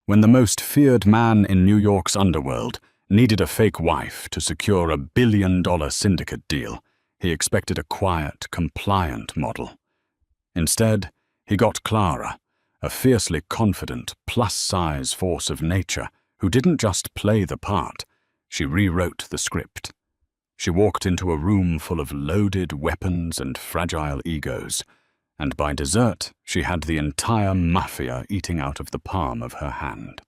When the most feared man in New York's underworld needed a fake wife to secure a billion-dollar syndicate deal, he expected a quiet, compliant model. Instead, he got Clara, a fiercely confident, plus-size force of nature who didn't just play the part, she rewrote the script. She walked into a room full of loaded weapons and fragile egos, and by dessert, she had the entire Mafia eating out of the palm of her hand.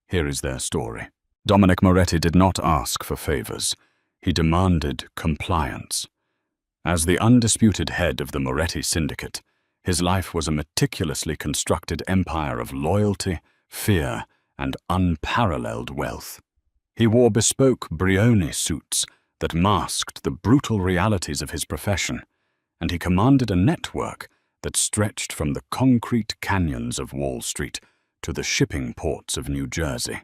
Here is their story. Dominic Moretti did not ask for favors. He demanded compliance. As the undisputed head of the Moretti syndicate, his life was a meticulously constructed empire of loyalty, fear, and unparalleled wealth. He wore bespoke Brioni suits that masked the brutal realities of his profession, and he commanded a network that stretched from the concrete canyons of Wall Street to the shipping ports of New Jersey.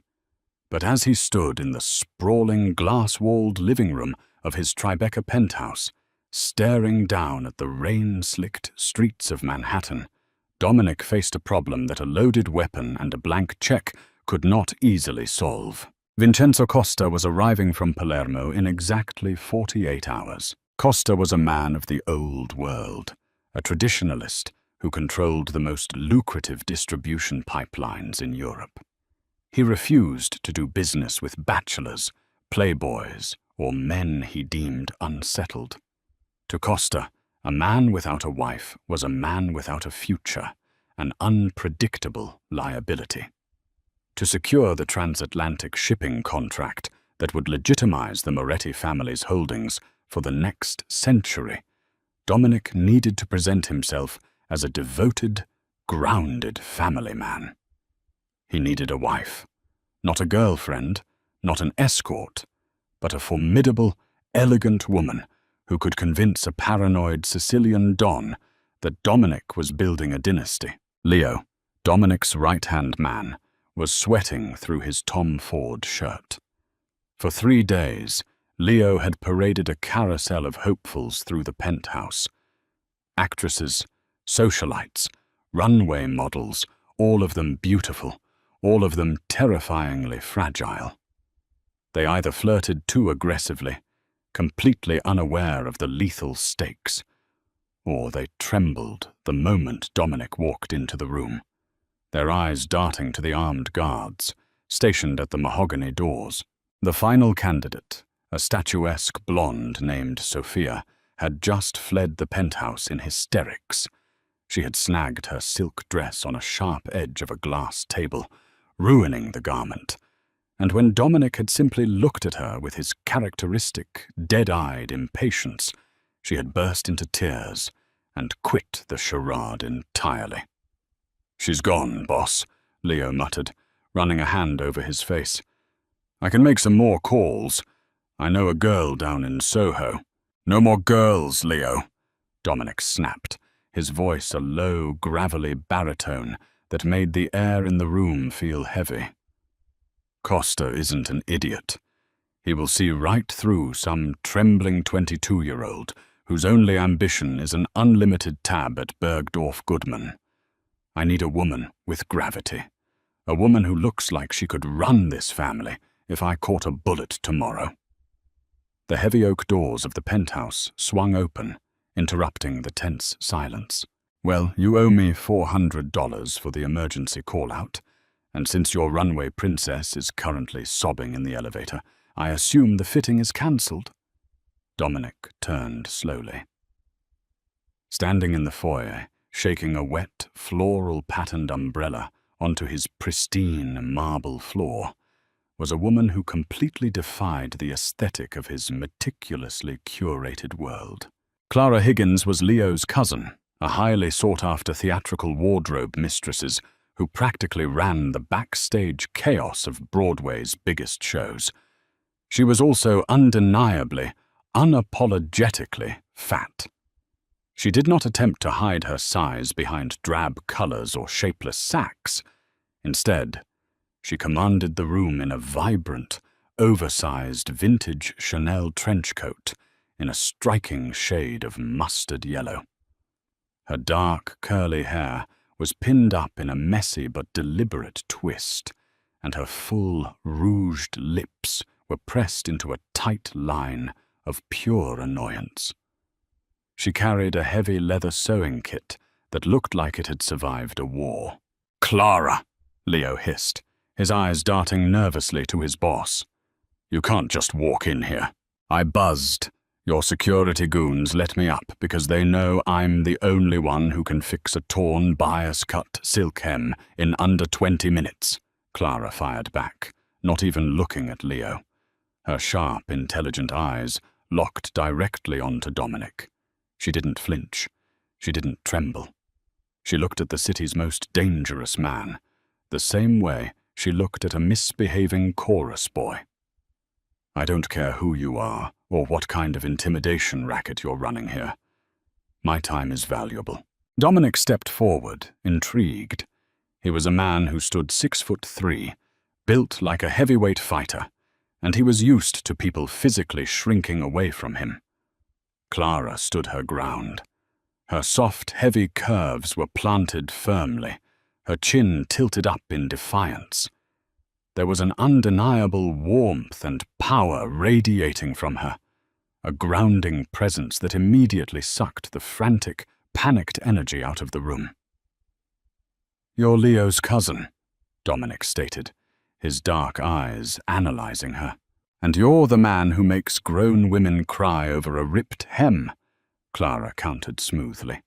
But as he stood in the sprawling, glass-walled living room of his Tribeca penthouse, staring down at the rain-slicked streets of Manhattan, Dominic faced a problem that a loaded weapon and a blank check could not easily solve. Vincenzo Costa was arriving from Palermo in exactly 48 hours. Costa was a man of the old world, a traditionalist who controlled the most lucrative distribution pipelines in Europe. He refused to do business with bachelors, playboys, or men he deemed unsettled. To Costa, a man without a wife was a man without a future, an unpredictable liability. To secure the transatlantic shipping contract that would legitimize the Moretti family's holdings for the next century, Dominic needed to present himself as a devoted, grounded family man. He needed a wife, not a girlfriend, not an escort, but a formidable, elegant woman who could convince a paranoid Sicilian don that Dominic was building a dynasty. Leo, Dominic's right-hand man, was sweating through his Tom Ford shirt. For 3 days, Leo had paraded a carousel of hopefuls through the penthouse. Actresses, socialites, runway models, all of them beautiful, all of them terrifyingly fragile. They either flirted too aggressively, completely unaware of the lethal stakes, or they trembled the moment Dominic walked into the room, their eyes darting to the armed guards, stationed at the mahogany doors. The final candidate, a statuesque blonde named Sophia, had just fled the penthouse in hysterics. She had snagged her silk dress on a sharp edge of a glass table, ruining the garment, and when Dominic had simply looked at her with his characteristic, dead-eyed impatience, she had burst into tears and quit the charade entirely. "She's gone, boss," Leo muttered, running a hand over his face. "I can make some more calls. I know a girl down in Soho." "No more girls, Leo," Dominic snapped, his voice a low, gravelly baritone that made the air in the room feel heavy. "Costa isn't an idiot. He will see right through some trembling 22-year-old whose only ambition is an unlimited tab at Bergdorf Goodman. I need a woman with gravity, a woman who looks like she could run this family if I caught a bullet tomorrow." The heavy oak doors of the penthouse swung open, interrupting the tense silence. "Well, you owe me $400 for the emergency call-out, and since your runway princess is currently sobbing in the elevator, I assume the fitting is cancelled." Dominic turned slowly. Standing in the foyer, shaking a wet, floral-patterned umbrella onto his pristine marble floor, was a woman who completely defied the aesthetic of his meticulously curated world. Clara Higgins was Leo's cousin, a highly sought-after theatrical wardrobe mistress who practically ran the backstage chaos of Broadway's biggest shows. She was also undeniably, unapologetically fat. She did not attempt to hide her size behind drab colors or shapeless sacks. Instead, she commanded the room in a vibrant, oversized vintage Chanel trench coat in a striking shade of mustard yellow. Her dark, curly hair was pinned up in a messy but deliberate twist, and her full, rouged lips were pressed into a tight line of pure annoyance. She carried a heavy leather sewing kit that looked like it had survived a war. "Clara!" Leo hissed, his eyes darting nervously to his boss. "You can't just walk in here." I buzzed. "Your security goons let me up because they know I'm the only one who can fix a torn, bias-cut silk hem in under 20 minutes, Clara fired back, not even looking at Leo. Her sharp, intelligent eyes locked directly onto Dominic. She didn't flinch. She didn't tremble. She looked at the city's most dangerous man, the same way she looked at a misbehaving chorus boy. "I don't care who you are or what kind of intimidation racket you're running here. My time is valuable." Dominic stepped forward, intrigued. He was a man who stood 6'3", built like a heavyweight fighter, and he was used to people physically shrinking away from him. Clara stood her ground. Her soft, heavy curves were planted firmly, her chin tilted up in defiance. There was an undeniable warmth and power radiating from her, a grounding presence that immediately sucked the frantic, panicked energy out of the room. "You're Leo's cousin," Dominic stated, his dark eyes analyzing her. "And you're the man who makes grown women cry over a ripped hem," Clara countered smoothly.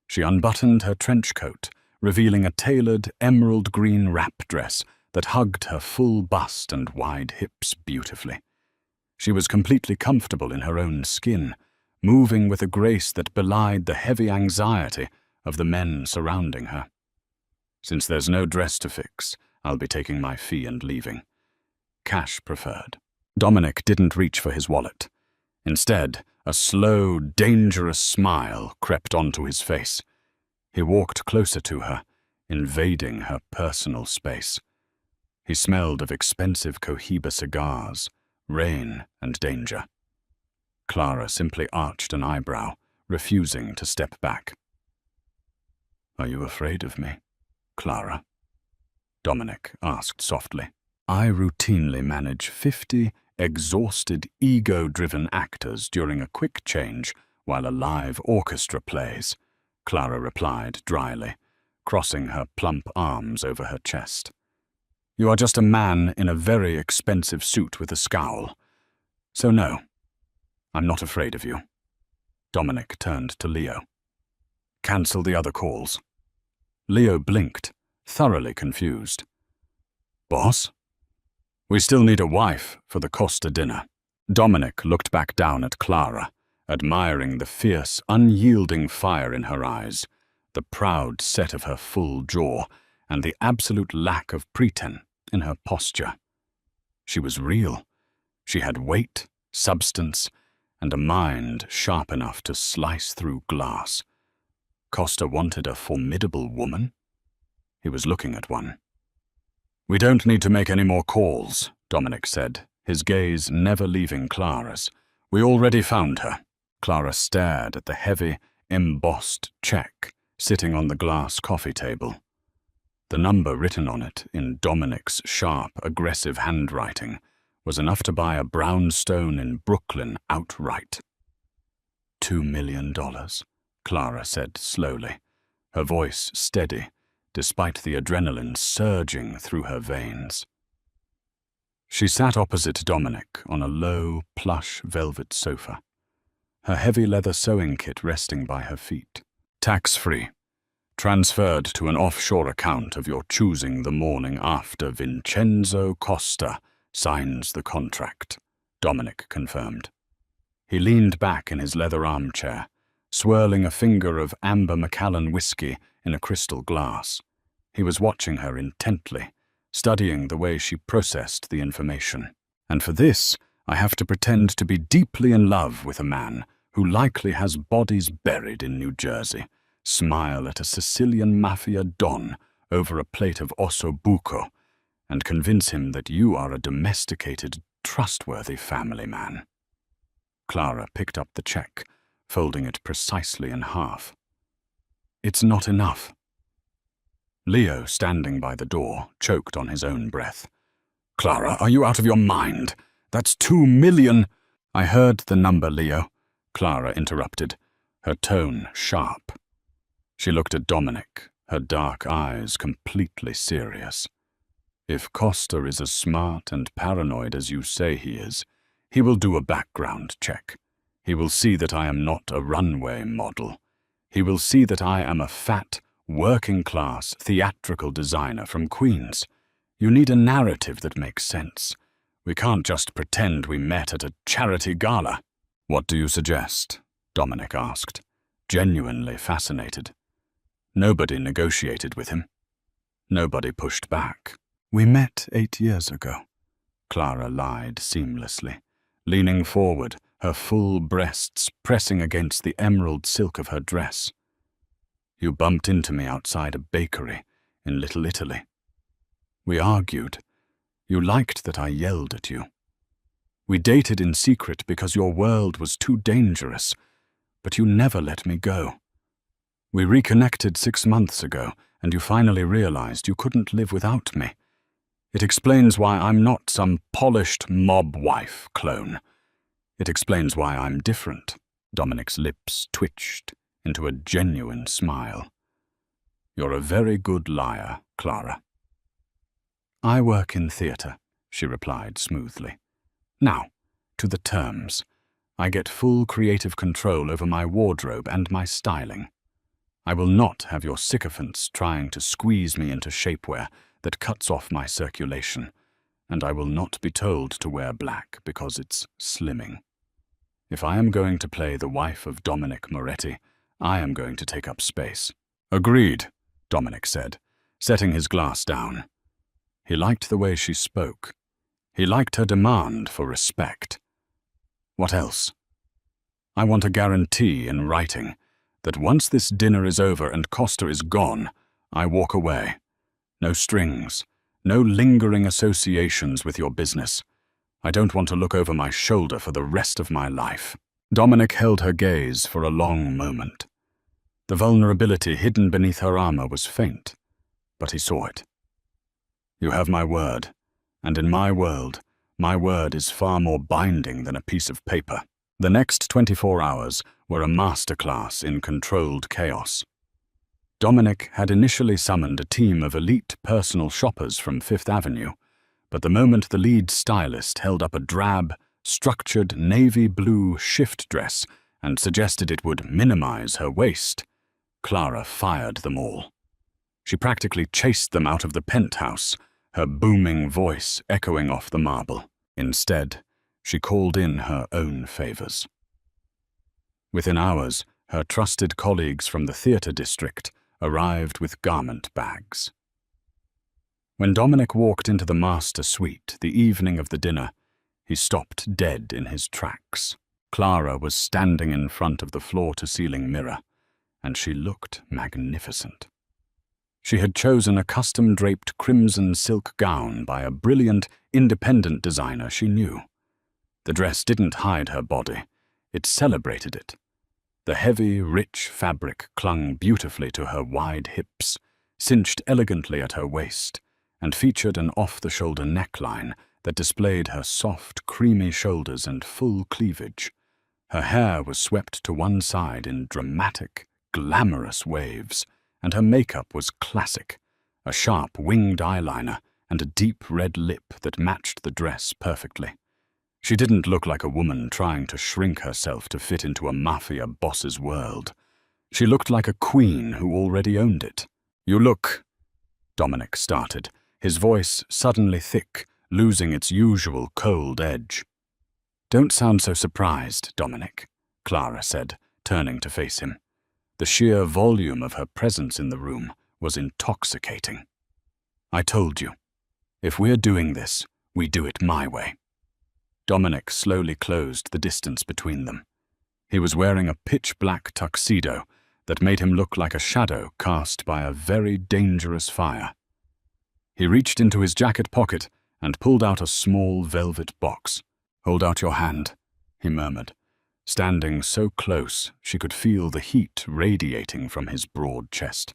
She unbuttoned her trench coat, revealing a tailored emerald green wrap dress that hugged her full bust and wide hips beautifully. She was completely comfortable in her own skin, moving with a grace that belied the heavy anxiety of the men surrounding her. "Since there's no dress to fix, I'll be taking my fee and leaving. Cash preferred." Dominic didn't reach for his wallet. Instead, a slow, dangerous smile crept onto his face. He walked closer to her, invading her personal space. He smelled of expensive Cohiba cigars, rain, and danger. Clara simply arched an eyebrow, refusing to step back. "Are you afraid of me, Clara?" Dominic asked softly. "I routinely manage 50 exhausted, ego-driven actors during a quick change while a live orchestra plays," Clara replied dryly, crossing her plump arms over her chest. "You are just a man in a very expensive suit with a scowl. So no, I'm not afraid of you." Dominic turned to Leo. "Cancel the other calls." Leo blinked, thoroughly confused. "Boss? We still need a wife for the Costa dinner." Dominic looked back down at Clara, admiring the fierce, unyielding fire in her eyes, the proud set of her full jaw, and the absolute lack of pretense in her posture. She was real. She had weight, substance, and a mind sharp enough to slice through glass. Costa wanted a formidable woman? He was looking at one. "We don't need to make any more calls," Dominic said, his gaze never leaving Clara's. "We already found her." Clara stared at the heavy, embossed check sitting on the glass coffee table. The number written on it in Dominic's sharp, aggressive handwriting was enough to buy a brownstone in Brooklyn outright. $2 million, Clara said slowly, her voice steady, despite the adrenaline surging through her veins. She sat opposite Dominic on a low, plush velvet sofa, her heavy leather sewing kit resting by her feet. "Tax-free. Transferred to an offshore account of your choosing the morning after Vincenzo Costa signs the contract," Dominic confirmed. He leaned back in his leather armchair, swirling a finger of amber Macallan whiskey in a crystal glass. He was watching her intently, studying the way she processed the information. "And for this, I have to pretend to be deeply in love with a man who likely has bodies buried in New Jersey, smile at a Sicilian Mafia don over a plate of osso buco, and convince him that you are a domesticated, trustworthy family man." Clara picked up the check, folding it precisely in half. "It's not enough." Leo, standing by the door, choked on his own breath. "Clara, are you out of your mind? That's 2 million—" "I heard the number, Leo," Clara interrupted, her tone sharp. She looked at Dominic, her dark eyes completely serious. "If Costa is as smart and paranoid as you say he is, he will do a background check. He will see that I am not a runway model. He will see that I am a fat, working-class theatrical designer from Queens. You need a narrative that makes sense. We can't just pretend we met at a charity gala." "What do you suggest?" Dominic asked, genuinely fascinated. Nobody negotiated with him. Nobody pushed back. "We met 8 years ago," Clara lied seamlessly, leaning forward, her full breasts pressing against the emerald silk of her dress. "You bumped into me outside a bakery in Little Italy. We argued. You liked that I yelled at you. We dated in secret because your world was too dangerous, but you never let me go. We reconnected 6 months ago, and you finally realized you couldn't live without me. It explains why I'm not some polished mob wife clone. It explains why I'm different." Dominic's lips twitched into a genuine smile. "You're a very good liar, Clara." "I work in theatre," she replied smoothly. "Now, to the terms. I get full creative control over my wardrobe and my styling. I will not have your sycophants trying to squeeze me into shapewear that cuts off my circulation, and I will not be told to wear black because it's slimming. If I am going to play the wife of Dominic Moretti, I am going to take up space." "Agreed," Dominic said, setting his glass down. He liked the way she spoke. He liked her demand for respect. "What else?" "I want a guarantee in writing that once this dinner is over and Costa is gone, I walk away. No strings, no lingering associations with your business. I don't want to look over my shoulder for the rest of my life." Dominic held her gaze for a long moment. The vulnerability hidden beneath her armor was faint, but he saw it. "You have my word, and in my world, my word is far more binding than a piece of paper." The next 24 hours were a masterclass in controlled chaos. Dominic had initially summoned a team of elite personal shoppers from Fifth Avenue, but the moment the lead stylist held up a drab, structured navy blue shift dress and suggested it would minimize her waist, Clara fired them all. She practically chased them out of the penthouse, her booming voice echoing off the marble. Instead, she called in her own favors. Within hours, her trusted colleagues from the theater district arrived with garment bags. When Dominic walked into the master suite the evening of the dinner, he stopped dead in his tracks. Clara was standing in front of the floor-to-ceiling mirror, and she looked magnificent. She had chosen a custom-draped crimson silk gown by a brilliant, independent designer she knew. The dress didn't hide her body, it celebrated it. The heavy, rich fabric clung beautifully to her wide hips, cinched elegantly at her waist, and featured an off-the-shoulder neckline that displayed her soft, creamy shoulders and full cleavage. Her hair was swept to one side in dramatic, glamorous waves, and her makeup was classic, a sharp winged eyeliner and a deep red lip that matched the dress perfectly. She didn't look like a woman trying to shrink herself to fit into a Mafia boss's world. She looked like a queen who already owned it. "You look—" Dominic started, his voice suddenly thick, losing its usual cold edge. "Don't sound so surprised, Dominic," Clara said, turning to face him. The sheer volume of her presence in the room was intoxicating. "I told you, if we're doing this, we do it my way." Dominic slowly closed the distance between them. He was wearing a pitch-black tuxedo that made him look like a shadow cast by a very dangerous fire. He reached into his jacket pocket and pulled out a small velvet box. "Hold out your hand," he murmured, standing so close she could feel the heat radiating from his broad chest.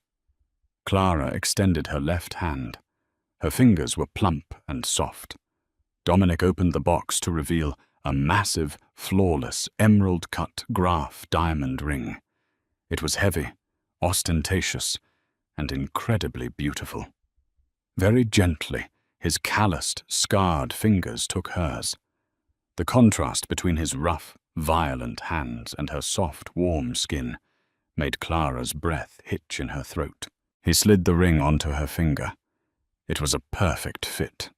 Clara extended her left hand. Her fingers were plump and soft. Dominic opened the box to reveal a massive, flawless, emerald-cut Graf diamond ring. It was heavy, ostentatious, and incredibly beautiful. Very gently, his calloused, scarred fingers took hers. The contrast between his rough, violent hands and her soft, warm skin made Clara's breath hitch in her throat. He slid the ring onto her finger. It was a perfect fit.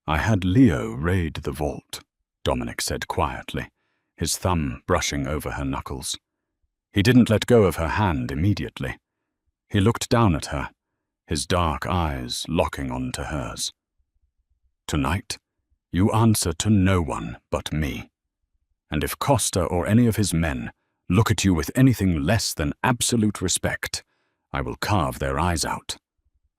"I had Leo raid the vault," Dominic said quietly, his thumb brushing over her knuckles. He didn't let go of her hand immediately. He looked down at her, his dark eyes locking onto hers. "Tonight, you answer to no one but me. And if Costa or any of his men look at you with anything less than absolute respect, I will carve their eyes out.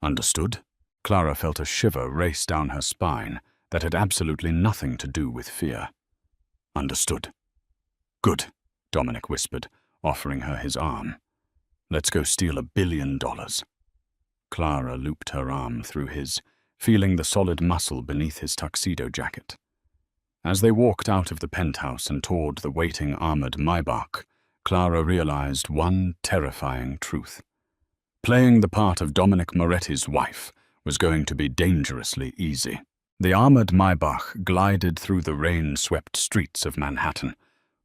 Understood?" Clara felt a shiver race down her spine that had absolutely nothing to do with fear. "Understood." "Good," Dominic whispered, offering her his arm. "Let's go steal $1 billion. Clara looped her arm through his, feeling the solid muscle beneath his tuxedo jacket. As they walked out of the penthouse and toward the waiting armored Maybach, Clara realized one terrifying truth. Playing the part of Dominic Moretti's wife was going to be dangerously easy. The armored Maybach glided through the rain-swept streets of Manhattan,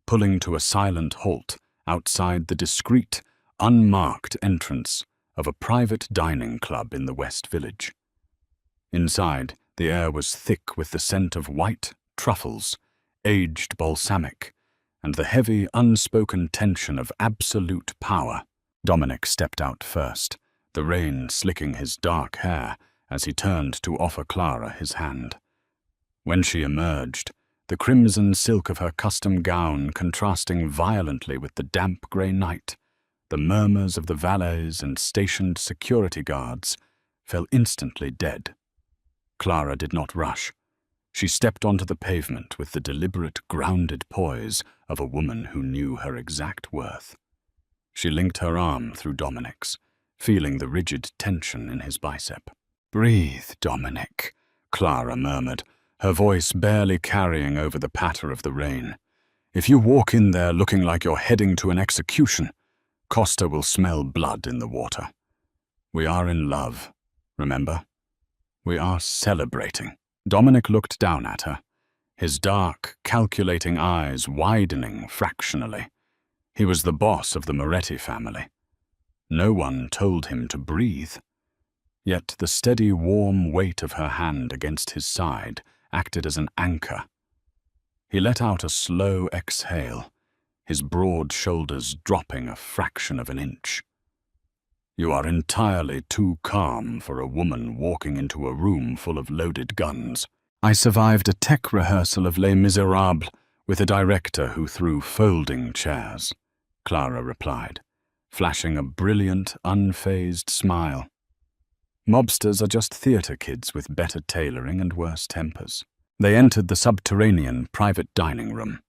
pulling to a silent halt outside the discreet, unmarked entrance of a private dining club in the West Village. Inside, the air was thick with the scent of white truffles, aged balsamic, and the heavy, unspoken tension of absolute power. Dominic stepped out first, the rain slicking his dark hair as he turned to offer Clara his hand. When she emerged, the crimson silk of her custom gown contrasting violently with the damp grey night, the murmurs of the valets and stationed security guards fell instantly dead. Clara did not rush. She stepped onto the pavement with the deliberate, grounded poise of a woman who knew her exact worth. She linked her arm through Dominic's, feeling the rigid tension in his bicep. "Breathe, Dominic," Clara murmured, her voice barely carrying over the patter of the rain. "If you walk in there looking like you're heading to an execution, Costa will smell blood in the water. We are in love, remember? We are celebrating." Dominic looked down at her, his dark, calculating eyes widening fractionally. He was the boss of the Moretti family. No one told him to breathe. Yet the steady, warm weight of her hand against his side acted as an anchor. He let out a slow exhale, his broad shoulders dropping a fraction of an inch. "You are entirely too calm for a woman walking into a room full of loaded guns. I survived a tech rehearsal of Les Miserables with a director who threw folding chairs," Clara replied, flashing a brilliant, unfazed smile. "Mobsters are just theater kids with better tailoring and worse tempers." They entered the subterranean private dining room.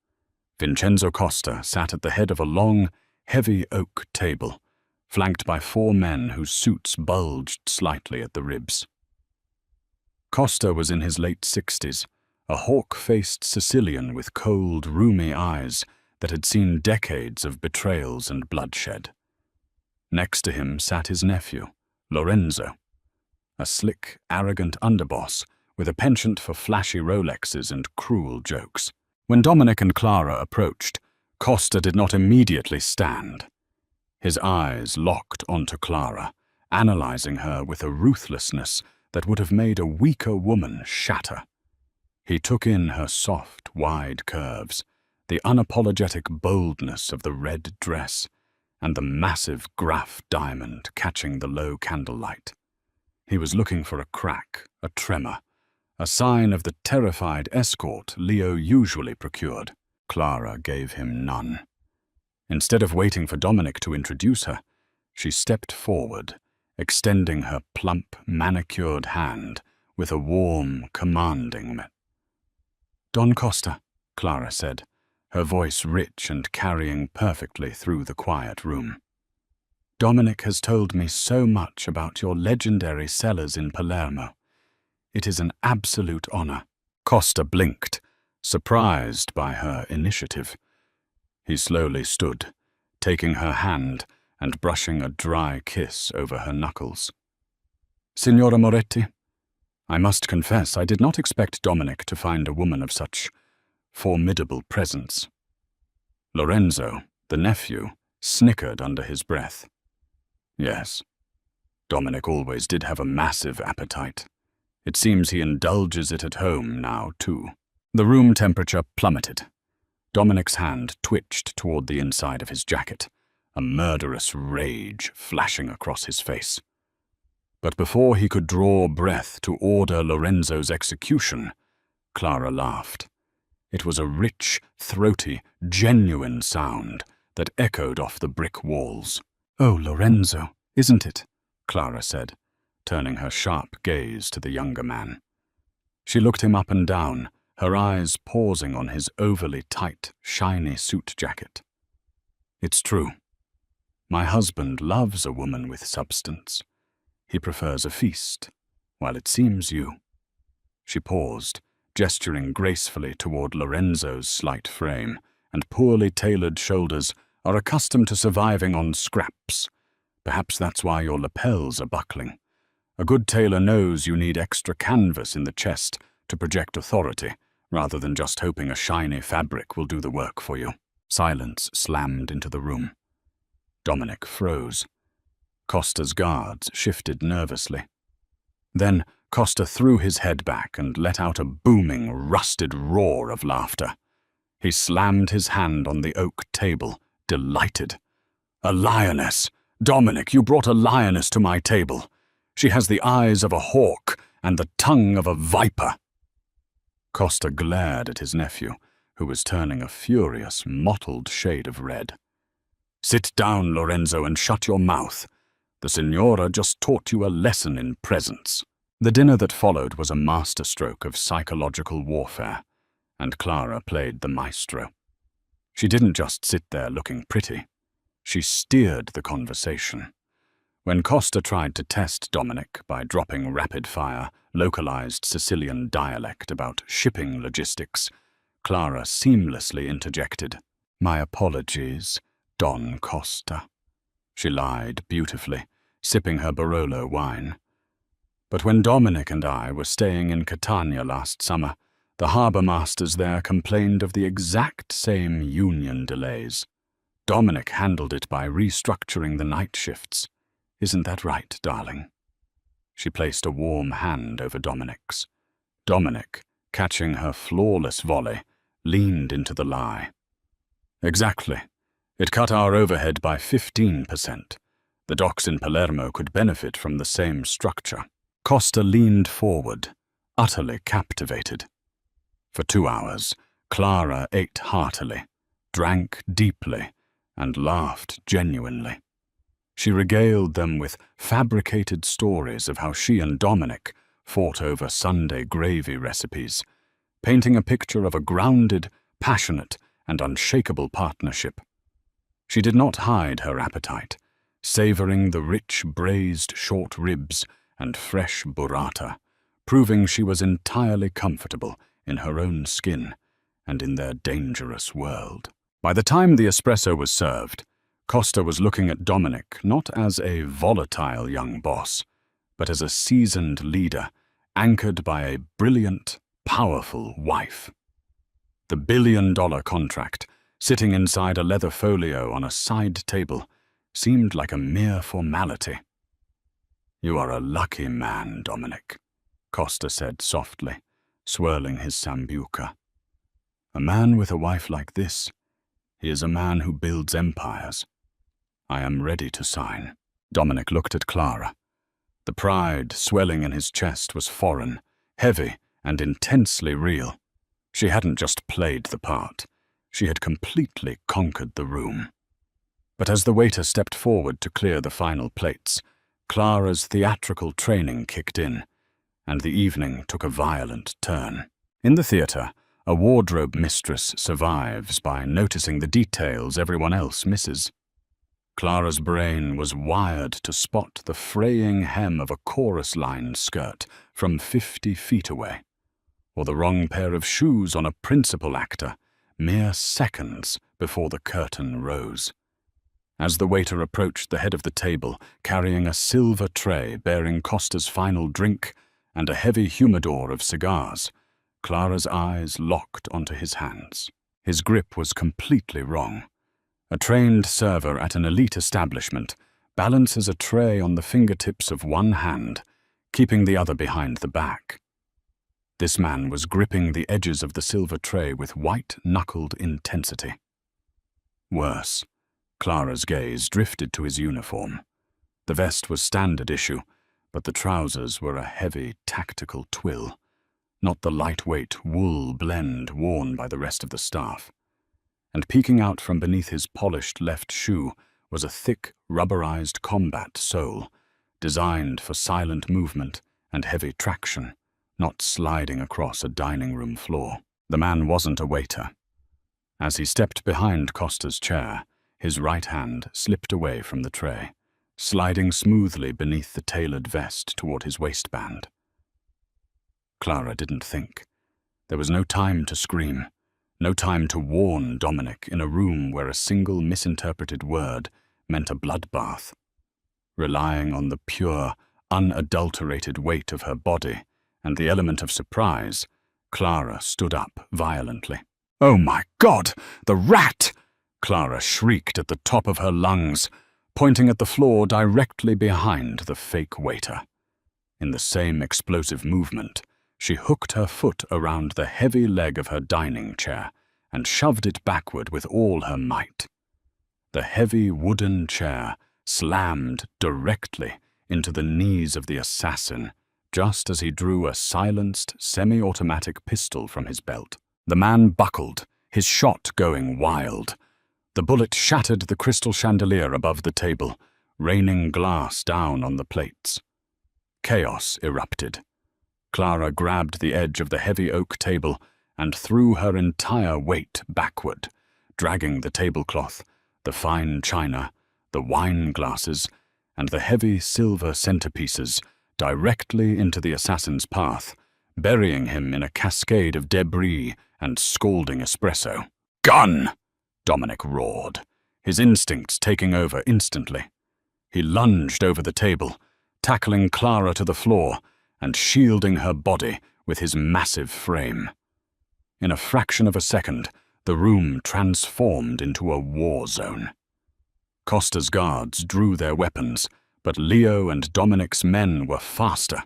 Vincenzo Costa sat at the head of a long, heavy oak table, flanked by 4 men whose suits bulged slightly at the ribs. Costa was in his late 60s, a hawk-faced Sicilian with cold, rheumy eyes that had seen decades of betrayals and bloodshed. Next to him sat his nephew, Lorenzo, a slick, arrogant underboss with a penchant for flashy Rolexes and cruel jokes. When Dominic and Clara approached, Costa did not immediately stand. His eyes locked onto Clara, analyzing her with a ruthlessness that would have made a weaker woman shatter. He took in her soft, wide curves, the unapologetic boldness of the red dress, and the massive Graf diamond catching the low candlelight. He was looking for a crack, a tremor, a sign of the terrified escort Leo usually procured. Clara gave him none. Instead of waiting for Dominic to introduce her, she stepped forward, extending her plump, manicured hand with a warm, commanding "Don Costa," Clara said, her voice rich and carrying perfectly through the quiet room. Dominic has told me so much about your legendary cellars in Palermo. It is an absolute honor." Costa blinked, surprised by her initiative. He slowly stood, taking her hand and brushing a dry kiss over her knuckles. "Signora Moretti, I must confess I did not expect Dominic to find a woman of such formidable presence." Lorenzo, the nephew, snickered under his breath. Yes, Dominic always did have a massive appetite. It seems he indulges it at home now, too. The room temperature plummeted. Dominic's hand twitched toward the inside of his jacket, a murderous rage flashing across his face. But before he could draw breath to order Lorenzo's execution, Clara laughed. It was a rich, throaty, genuine sound that echoed off the brick walls. "Oh, Lorenzo, isn't it?" Clara said, turning her sharp gaze to the younger man. She looked him up and down, her eyes pausing on his overly tight, shiny suit jacket. "It's true. My husband loves a woman with substance. He prefers a feast, while it seems you." She paused, gesturing gracefully toward Lorenzo's slight frame and poorly tailored shoulders are accustomed to surviving on scraps. Perhaps that's why your lapels are buckling. A good tailor knows you need extra canvas in the chest to project authority, rather than just hoping a shiny fabric will do the work for you. Silence slammed into the room. Dominic froze. Costa's guards shifted nervously. Then Costa threw his head back and let out a booming, rusted roar of laughter. He slammed his hand on the oak table, delighted. "A lioness! Dominic, you brought a lioness to my table. She has the eyes of a hawk and the tongue of a viper." Costa glared at his nephew, who was turning a furious, mottled shade of red. "Sit down, Lorenzo, and shut your mouth. The Signora just taught you a lesson in presence." The dinner that followed was a masterstroke of psychological warfare, and Clara played the maestro. She didn't just sit there looking pretty. She steered the conversation. When Costa tried to test Dominic by dropping rapid-fire, localized Sicilian dialect about shipping logistics, Clara seamlessly interjected, "My apologies, Don Costa." She lied beautifully, sipping her Barolo wine. "But when Dominic and I were staying in Catania last summer, the harbour masters there complained of the exact same union delays. Dominic handled it by restructuring the night shifts. Isn't that right, darling?" She placed a warm hand over Dominic's. Dominic, catching her flawless volley, leaned into the lie. "Exactly. It cut our overhead by 15%. The docks in Palermo could benefit from the same structure." Costa leaned forward, utterly captivated. For 2 hours, Clara ate heartily, drank deeply, and laughed genuinely. She regaled them with fabricated stories of how she and Dominic fought over Sunday gravy recipes, painting a picture of a grounded, passionate, and unshakable partnership. She did not hide her appetite, savoring the rich braised short ribs and fresh burrata, proving she was entirely comfortable in her own skin and in their dangerous world. By the time the espresso was served, Costa was looking at Dominic not as a volatile young boss, but as a seasoned leader anchored by a brilliant, powerful wife. The billion-dollar contract, sitting inside a leather folio on a side table, seemed like a mere formality. "You are a lucky man, Dominic," Costa said softly, swirling his sambuca. "A man with a wife like this, he is a man who builds empires. I am ready to sign." Dominic looked at Clara. The pride swelling in his chest was foreign, heavy, and intensely real. She hadn't just played the part. She had completely conquered the room. But as the waiter stepped forward to clear the final plates, Clara's theatrical training kicked in, and the evening took a violent turn. In the theatre, a wardrobe mistress survives by noticing the details everyone else misses. Clara's brain was wired to spot the fraying hem of a chorus-line skirt from 50 feet away, or the wrong pair of shoes on a principal actor mere seconds before the curtain rose. As the waiter approached the head of the table, carrying a silver tray bearing Costa's final drink and a heavy humidor of cigars, Clara's eyes locked onto his hands. His grip was completely wrong. A trained server at an elite establishment balances a tray on the fingertips of one hand, keeping the other behind the back. This man was gripping the edges of the silver tray with white-knuckled intensity. Worse, Clara's gaze drifted to his uniform. The vest was standard issue, but the trousers were a heavy, tactical twill, not the lightweight wool blend worn by the rest of the staff. And peeking out from beneath his polished left shoe was a thick, rubberized combat sole, designed for silent movement and heavy traction, not sliding across a dining room floor. The man wasn't a waiter. As he stepped behind Costa's chair, his right hand slipped away from the tray, sliding smoothly beneath the tailored vest toward his waistband. Clara didn't think. There was no time to scream, no time to warn Dominic in a room where a single misinterpreted word meant a bloodbath. Relying on the pure, unadulterated weight of her body and the element of surprise, Clara stood up violently. "Oh my God! The rat!" Clara shrieked at the top of her lungs, pointing at the floor directly behind the fake waiter. In the same explosive movement, she hooked her foot around the heavy leg of her dining chair and shoved it backward with all her might. The heavy wooden chair slammed directly into the knees of the assassin just as he drew a silenced, semi-automatic pistol from his belt. The man buckled, his shot going wild. The bullet shattered the crystal chandelier above the table, raining glass down on the plates. Chaos erupted. Clara grabbed the edge of the heavy oak table and threw her entire weight backward, dragging the tablecloth, the fine china, the wine glasses, and the heavy silver centerpieces directly into the assassin's path, burying him in a cascade of debris and scalding espresso. "Gun!" Dominic roared, his instincts taking over instantly. He lunged over the table, tackling Clara to the floor and shielding her body with his massive frame. In a fraction of a second, the room transformed into a war zone. Costa's guards drew their weapons, but Leo and Dominic's men were faster.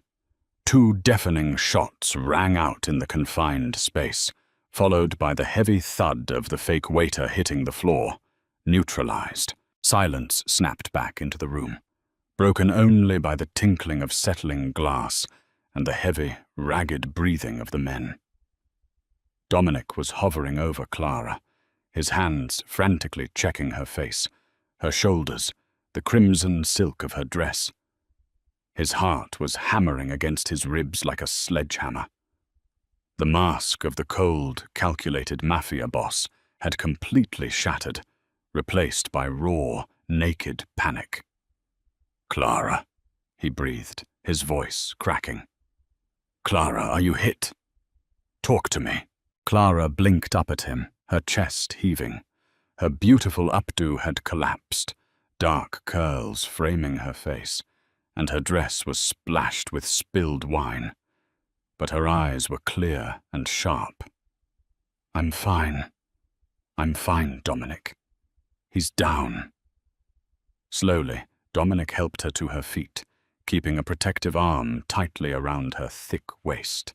2 deafening shots rang out in the confined space, followed by the heavy thud of the fake waiter hitting the floor. Neutralized, silence snapped back into the room, broken only by the tinkling of settling glass and the heavy, ragged breathing of the men. Dominic was hovering over Clara, his hands frantically checking her face, her shoulders, the crimson silk of her dress. His heart was hammering against his ribs like a sledgehammer. The mask of the cold, calculated Mafia boss had completely shattered, replaced by raw, naked panic. "Clara," he breathed, his voice cracking. "Clara, are you hit? Talk to me." Clara blinked up at him, her chest heaving. Her beautiful updo had collapsed, dark curls framing her face, and her dress was splashed with spilled wine. But her eyes were clear and sharp. I'm fine, Dominic. He's down." Slowly, Dominic helped her to her feet, keeping a protective arm tightly around her thick waist.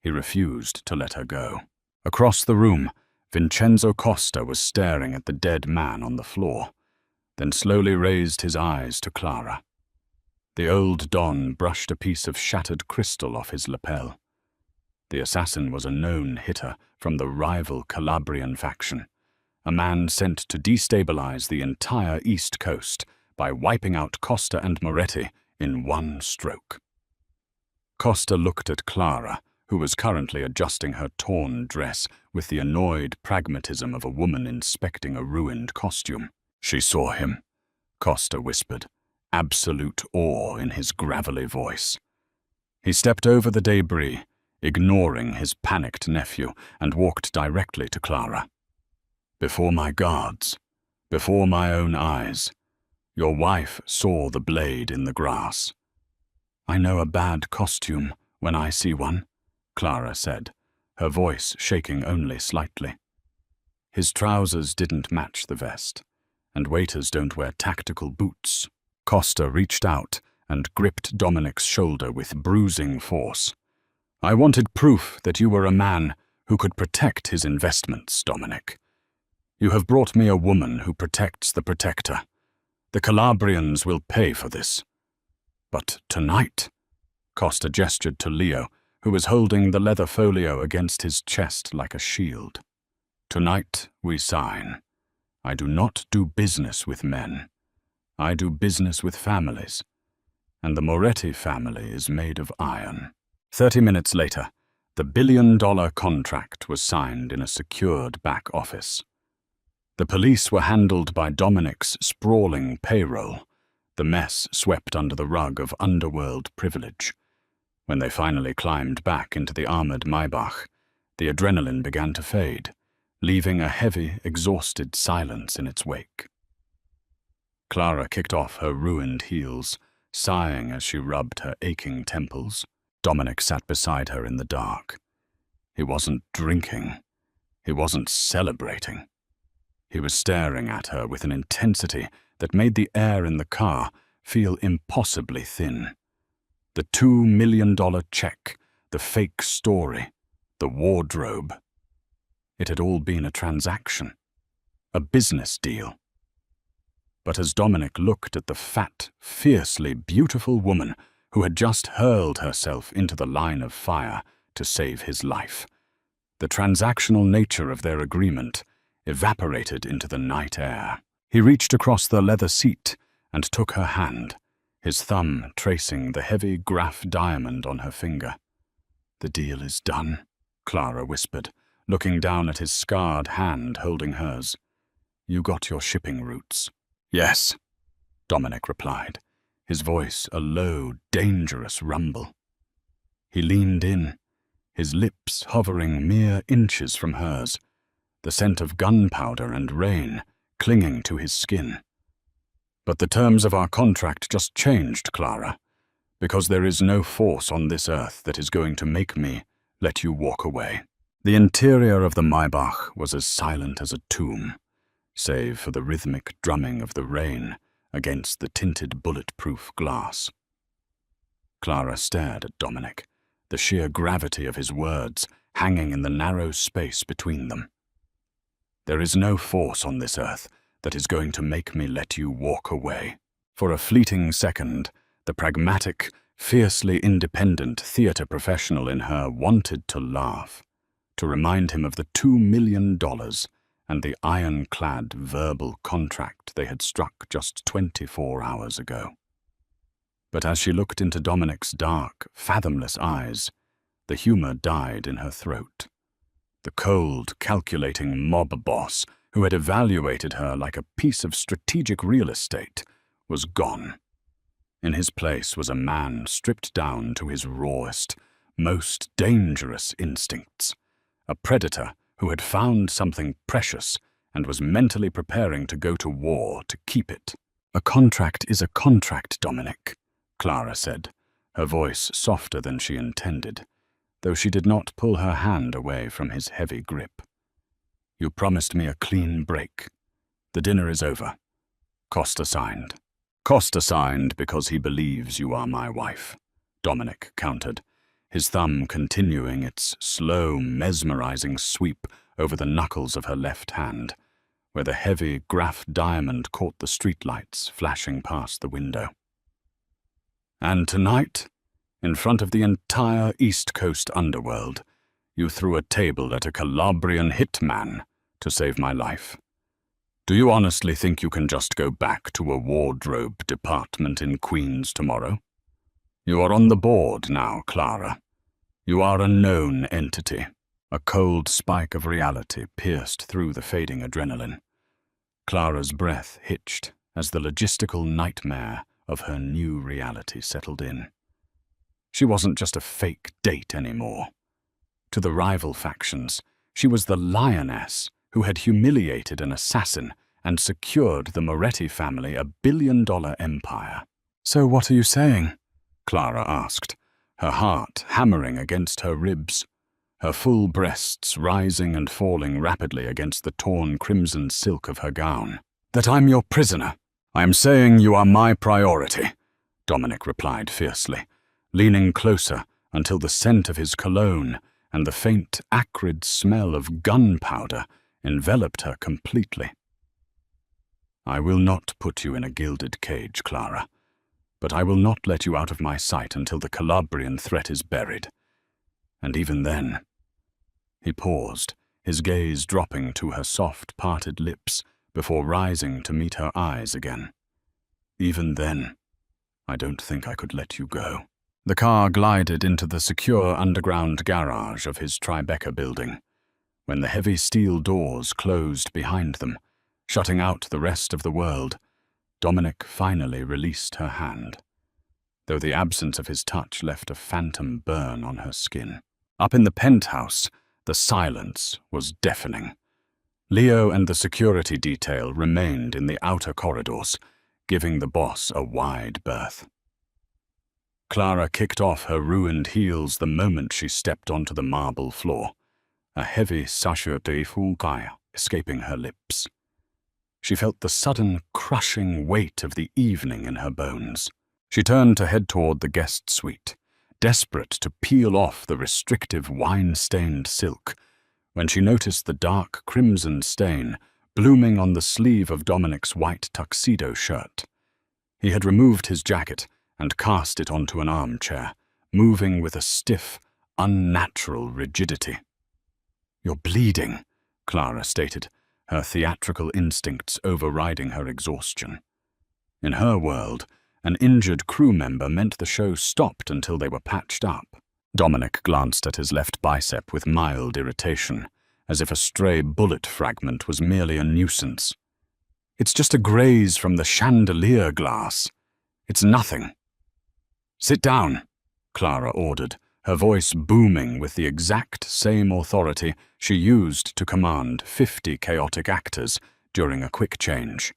He refused to let her go. Across the room, Vincenzo Costa was staring at the dead man on the floor, then slowly raised his eyes to Clara. The old Don brushed a piece of shattered crystal off his lapel. The assassin was a known hitter from the rival Calabrian faction, a man sent to destabilize the entire East Coast by wiping out Costa and Moretti in one stroke. Costa looked at Clara, who was currently adjusting her torn dress with the annoyed pragmatism of a woman inspecting a ruined costume. She saw him, Costa whispered, absolute awe in his gravelly voice. He stepped over the debris, ignoring his panicked nephew, and walked directly to Clara. Before my guards, before my own eyes, your wife saw the blade in the grass. I know a bad costume when I see one, Clara said, her voice shaking only slightly. His trousers didn't match the vest, and waiters don't wear tactical boots. Costa reached out and gripped Dominic's shoulder with bruising force. I wanted proof that you were a man who could protect his investments, Dominic. You have brought me a woman who protects the protector. The Calabrians will pay for this. But tonight, Costa gestured to Leo, who was holding the leather folio against his chest like a shield. Tonight we sign. I do not do business with men. I do business with families. And the Moretti family is made of iron. 30 minutes later, the billion-dollar contract was signed in a secured back office. The police were handled by Dominic's sprawling payroll, the mess swept under the rug of underworld privilege. When they finally climbed back into the armored Maybach, the adrenaline began to fade, leaving a heavy, exhausted silence in its wake. Clara kicked off her ruined heels, sighing as she rubbed her aching temples. Dominic sat beside her in the dark. He wasn't drinking. He wasn't celebrating. He was staring at her with an intensity that made the air in the car feel impossibly thin. The $2 million check, the fake story, the wardrobe. It had all been a transaction, a business deal. But as Dominic looked at the fat, fiercely beautiful woman who had just hurled herself into the line of fire to save his life, the transactional nature of their agreement evaporated into the night air. He reached across the leather seat and took her hand, his thumb tracing the heavy graph diamond on her finger. The deal is done, Clara whispered, looking down at his scarred hand holding hers. You got your shipping routes. Yes, Dominic replied, his voice a low, dangerous rumble. He leaned in, his lips hovering mere inches from hers, the scent of gunpowder and rain clinging to his skin. But the terms of our contract just changed, Clara, because there is no force on this earth that is going to make me let you walk away. The interior of the Maybach was as silent as a tomb, save for the rhythmic drumming of the rain against the tinted bulletproof glass. Clara stared at Dominic, the sheer gravity of his words hanging in the narrow space between them. There is no force on this earth that is going to make me let you walk away. For a fleeting second, the pragmatic, fiercely independent theater professional in her wanted to laugh, to remind him of the $2 million and the ironclad verbal contract they had struck just 24 hours ago. But as she looked into Dominic's dark, fathomless eyes, the humor died in her throat. The cold, calculating mob boss who had evaluated her like a piece of strategic real estate was gone. In his place was a man stripped down to his rawest, most dangerous instincts, a predator who had found something precious and was mentally preparing to go to war to keep it. A contract is a contract, Dominic, Clara said, her voice softer than she intended, though she did not pull her hand away from his heavy grip. You promised me a clean break. The dinner is over. Costa signed. Costa signed because he believes you are my wife, Dominic countered, his thumb continuing its slow, mesmerizing sweep over the knuckles of her left hand, where the heavy graph diamond caught the streetlights flashing past the window. And tonight, in front of the entire East Coast underworld, you threw a table at a Calabrian hitman to save my life. Do you honestly think you can just go back to a wardrobe department in Queens tomorrow? You are on the board now, Clara. You are a known entity. A cold spike of reality pierced through the fading adrenaline. Clara's breath hitched as the logistical nightmare of her new reality settled in. She wasn't just a fake date anymore. To the rival factions, she was the lioness who had humiliated an assassin and secured the Moretti family a billion-dollar empire. "So what are you saying?" Clara asked, her heart hammering against her ribs, her full breasts rising and falling rapidly against the torn crimson silk of her gown. "That I'm your prisoner. I am saying you are my priority," Dominic replied fiercely, leaning closer until the scent of his cologne and the faint, acrid smell of gunpowder enveloped her completely. "I will not put you in a gilded cage, Clara, but I will not let you out of my sight until the Calabrian threat is buried. And even then—" He paused, his gaze dropping to her soft, parted lips before rising to meet her eyes again. "Even then, I don't think I could let you go." The car glided into the secure underground garage of his Tribeca building. When the heavy steel doors closed behind them, shutting out the rest of the world, Dominic finally released her hand, though the absence of his touch left a phantom burn on her skin. Up in the penthouse, the silence was deafening. Leo and the security detail remained in the outer corridors, giving the boss a wide berth. Clara kicked off her ruined heels the moment she stepped onto the marble floor, a heavy sachet de foucaille escaping her lips. She felt the sudden, crushing weight of the evening in her bones. She turned to head toward the guest suite, desperate to peel off the restrictive wine-stained silk, when she noticed the dark crimson stain blooming on the sleeve of Dominic's white tuxedo shirt. He had removed his jacket and cast it onto an armchair, moving with a stiff, unnatural rigidity. "You're bleeding," Clara stated, her theatrical instincts overriding her exhaustion. In her world, an injured crew member meant the show stopped until they were patched up. Dominic glanced at his left bicep with mild irritation, as if a stray bullet fragment was merely a nuisance. "It's just a graze from the chandelier glass. It's nothing." "Sit down," Clara ordered, her voice booming with the exact same authority she used to command 50 chaotic actors during a quick change.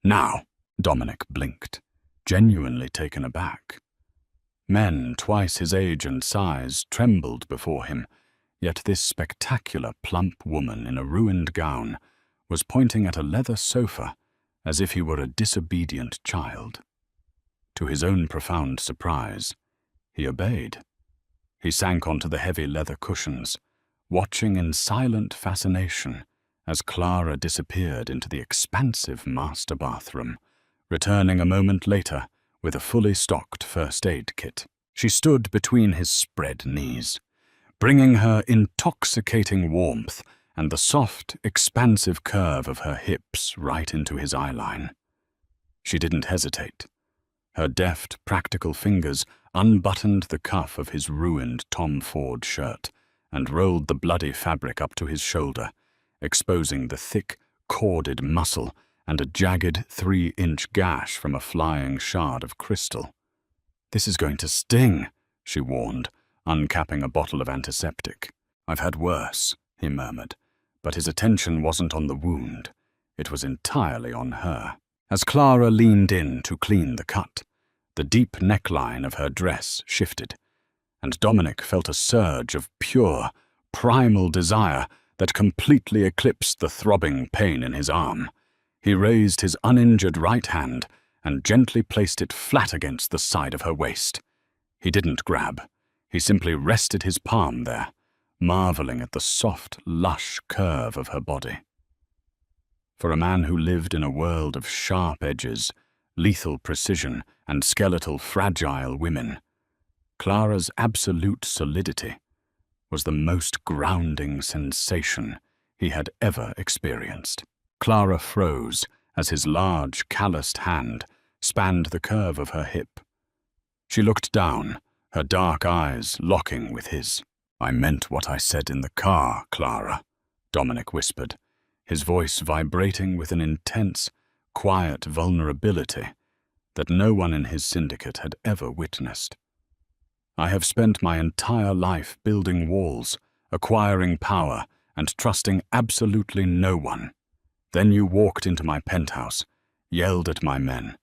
"Now," Dominic blinked, genuinely taken aback. Men twice his age and size trembled before him, yet this spectacular plump woman in a ruined gown was pointing at a leather sofa as if he were a disobedient child. To his own profound surprise, he obeyed. He sank onto the heavy leather cushions, watching in silent fascination as Clara disappeared into the expansive master bathroom, returning a moment later with a fully stocked first aid kit. She stood between his spread knees, bringing her intoxicating warmth and the soft, expansive curve of her hips right into his eyeline. She didn't hesitate. Her deft, practical fingers unbuttoned the cuff of his ruined Tom Ford shirt and rolled the bloody fabric up to his shoulder, exposing the thick, corded muscle and a jagged 3-inch gash from a flying shard of crystal. "This is going to sting," she warned, uncapping a bottle of antiseptic. "I've had worse," he murmured, but his attention wasn't on the wound. It was entirely on her. As Clara leaned in to clean the cut, the deep neckline of her dress shifted, and Dominic felt a surge of pure, primal desire that completely eclipsed the throbbing pain in his arm. He raised his uninjured right hand and gently placed it flat against the side of her waist. He didn't grab. He simply rested his palm there, marveling at the soft, lush curve of her body. For a man who lived in a world of sharp edges, lethal precision, and skeletal, fragile women, Clara's absolute solidity was the most grounding sensation he had ever experienced. Clara froze as his large, calloused hand spanned the curve of her hip. She looked down, her dark eyes locking with his. "I meant what I said in the car, Clara," Dominic whispered, his voice vibrating with an intense, quiet vulnerability that no one in his syndicate had ever witnessed. I have spent my entire life building walls, acquiring power, and trusting absolutely no one. Then you walked into my penthouse, yelled at my men,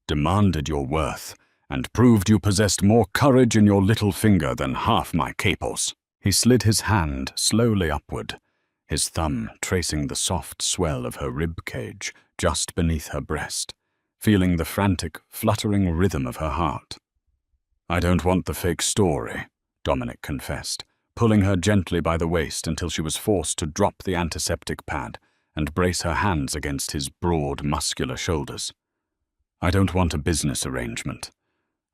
demanded your worth, and proved you possessed more courage in your little finger than half my capos. He slid his hand slowly upward, his thumb tracing the soft swell of her rib cage just beneath her breast, feeling the frantic, fluttering rhythm of her heart. I don't want the fake story, Dominic confessed, pulling her gently by the waist until she was forced to drop the antiseptic pad and brace her hands against his broad, muscular shoulders. I don't want a business arrangement.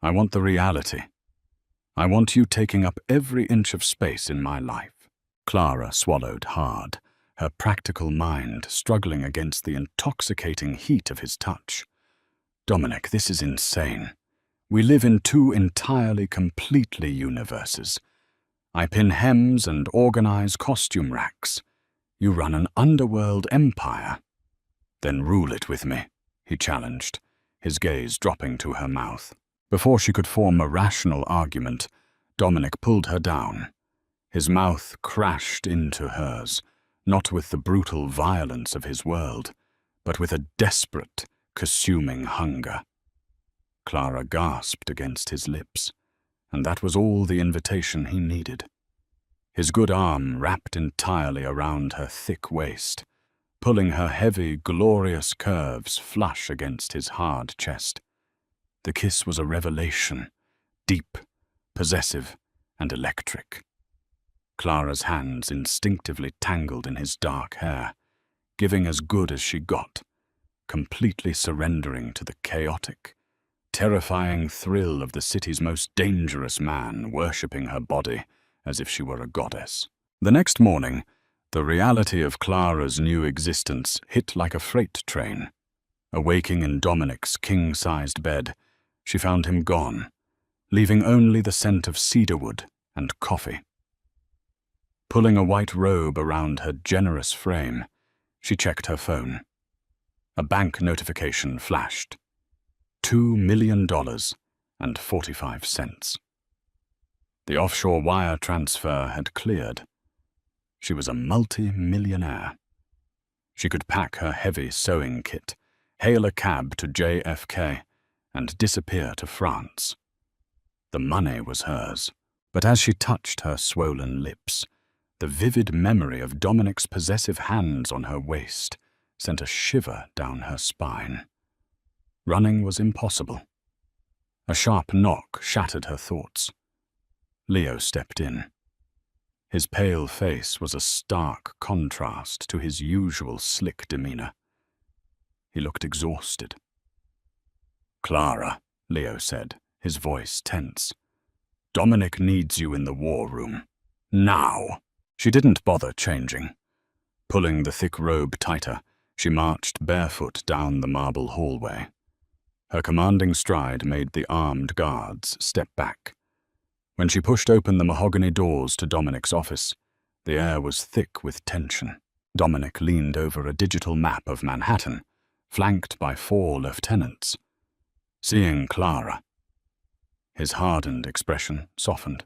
I want the reality. I want you taking up every inch of space in my life. Clara swallowed hard, her practical mind struggling against the intoxicating heat of his touch. Dominic, this is insane. We live in two entirely, completely universes. I pin hems and organize costume racks. You run an underworld empire. Then rule it with me, he challenged, his gaze dropping to her mouth. Before she could form a rational argument, Dominic pulled her down. His mouth crashed into hers, not with the brutal violence of his world, but with a desperate, consuming hunger. Clara gasped against his lips, and that was all the invitation he needed. His good arm wrapped entirely around her thick waist, pulling her heavy, glorious curves flush against his hard chest. The kiss was a revelation, deep, possessive, and electric. Clara's hands instinctively tangled in his dark hair, giving as good as she got, completely surrendering to the chaotic, terrifying thrill of the city's most dangerous man worshipping her body as if she were a goddess. The next morning, the reality of Clara's new existence hit like a freight train. Awaking in Dominic's king-sized bed, she found him gone, leaving only the scent of cedarwood and coffee. Pulling a white robe around her generous frame, she checked her phone. A bank notification flashed. $2 million and 45 cents. The offshore wire transfer had cleared. She was a multi-millionaire. She could pack her heavy sewing kit, hail a cab to JFK, and disappear to France. The money was hers, but as she touched her swollen lips, the vivid memory of Dominic's possessive hands on her waist sent a shiver down her spine. Running was impossible. A sharp knock shattered her thoughts. Leo stepped in. His pale face was a stark contrast to his usual slick demeanor. He looked exhausted. "Clara," Leo said, his voice tense. "Dominic needs you in the war room. Now." She didn't bother changing. Pulling the thick robe tighter, she marched barefoot down the marble hallway. Her commanding stride made the armed guards step back. When she pushed open the mahogany doors to Dominic's office, the air was thick with tension. Dominic leaned over a digital map of Manhattan, flanked by 4 lieutenants. Seeing Clara, his hardened expression softened.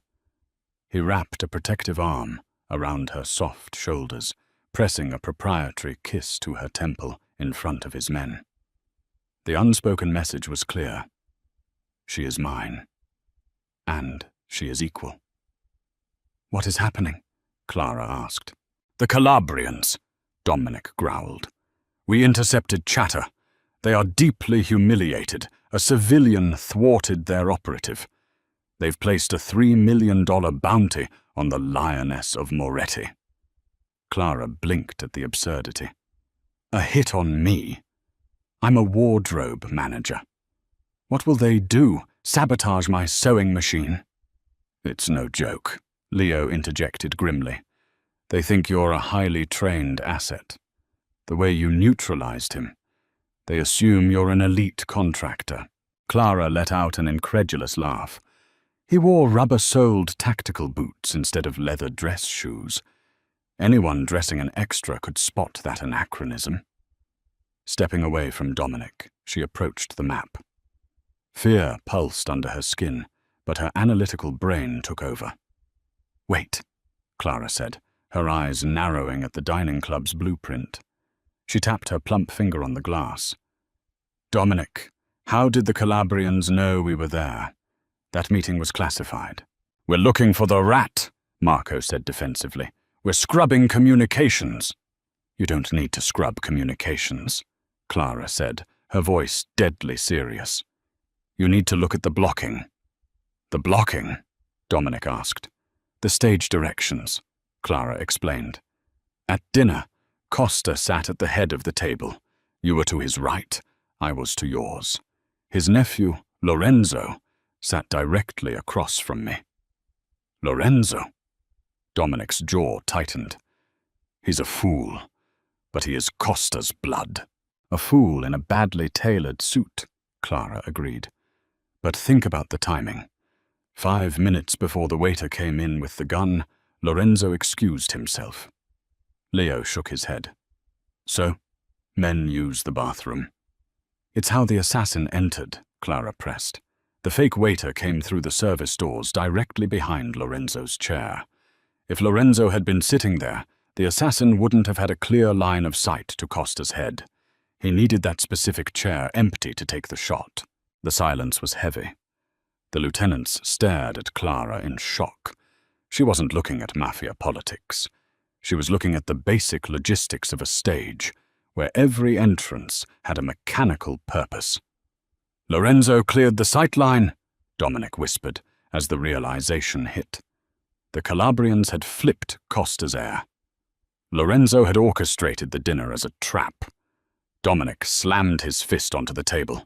He wrapped a protective arm around her soft shoulders, pressing a proprietary kiss to her temple in front of his men. The unspoken message was clear. She is mine. And she is equal. "What is happening?" Clara asked. "The Calabrians," Dominic growled. "We intercepted chatter. They are deeply humiliated. A civilian thwarted their operative. They've placed a $3 million bounty on the Lioness of Moretti." Clara blinked at the absurdity. "A hit on me? I'm a wardrobe manager. What will they do? Sabotage my sewing machine?" "It's no joke," Leo interjected grimly. "They think you're a highly trained asset. The way you neutralized him. They assume you're an elite contractor." Clara let out an incredulous laugh. "He wore rubber-soled tactical boots instead of leather dress shoes. Anyone dressing an extra could spot that anachronism." Stepping away from Dominic, she approached the map. Fear pulsed under her skin, but her analytical brain took over. "Wait," Clara said, her eyes narrowing at the dining club's blueprint. She tapped her plump finger on the glass. "Dominic, how did the Calabrians know we were there? That meeting was classified." "We're looking for the rat," Marco said defensively. "We're scrubbing communications." "You don't need to scrub communications," Clara said, her voice deadly serious. "You need to look at the blocking." "The blocking?" Dominic asked. "The stage directions," Clara explained. "At dinner, Costa sat at the head of the table. You were to his right, I was to yours. His nephew, Lorenzo, sat directly across from me." "Lorenzo?" Dominic's jaw tightened. "He's a fool, but he is Costa's blood." "A fool in a badly tailored suit," Clara agreed. "But think about the timing. 5 minutes before the waiter came in with the gun, Lorenzo excused himself." Leo shook his head. "So, men use the bathroom." "It's how the assassin entered," Clara pressed. "The fake waiter came through the service doors directly behind Lorenzo's chair. If Lorenzo had been sitting there, the assassin wouldn't have had a clear line of sight to Costa's head. He needed that specific chair empty to take the shot." The silence was heavy. The lieutenants stared at Clara in shock. She wasn't looking at Mafia politics. She was looking at the basic logistics of a stage, where every entrance had a mechanical purpose. "Lorenzo cleared the sight line," Dominic whispered, as the realization hit. The Calabrians had flipped Costa's air. Lorenzo had orchestrated the dinner as a trap. Dominic slammed his fist onto the table.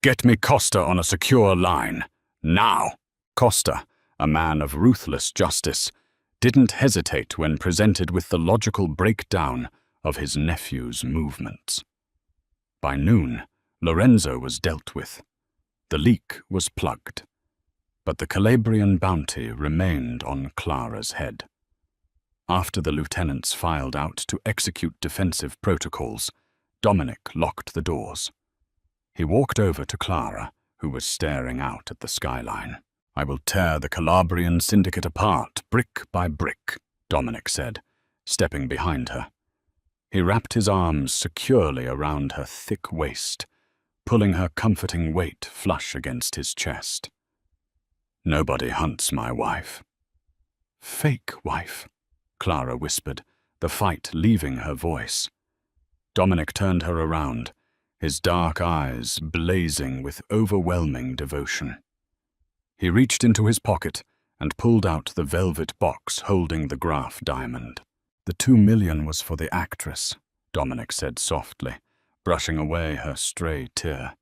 "Get me Costa on a secure line. Now!" Costa, a man of ruthless justice, didn't hesitate when presented with the logical breakdown of his nephew's movements. By noon, Lorenzo was dealt with. The leak was plugged. But the Calabrian bounty remained on Clara's head. After the lieutenants filed out to execute defensive protocols, Dominic locked the doors. He walked over to Clara, who was staring out at the skyline. "I will tear the Calabrian syndicate apart, brick by brick," Dominic said, stepping behind her. He wrapped his arms securely around her thick waist, pulling her comforting weight flush against his chest. "Nobody hunts my wife." "Fake wife," Clara whispered, the fight leaving her voice. Dominic turned her around, his dark eyes blazing with overwhelming devotion. He reached into his pocket and pulled out the velvet box holding the Graf diamond. "The $2 million was for the actress," Dominic said softly, brushing away her stray tear.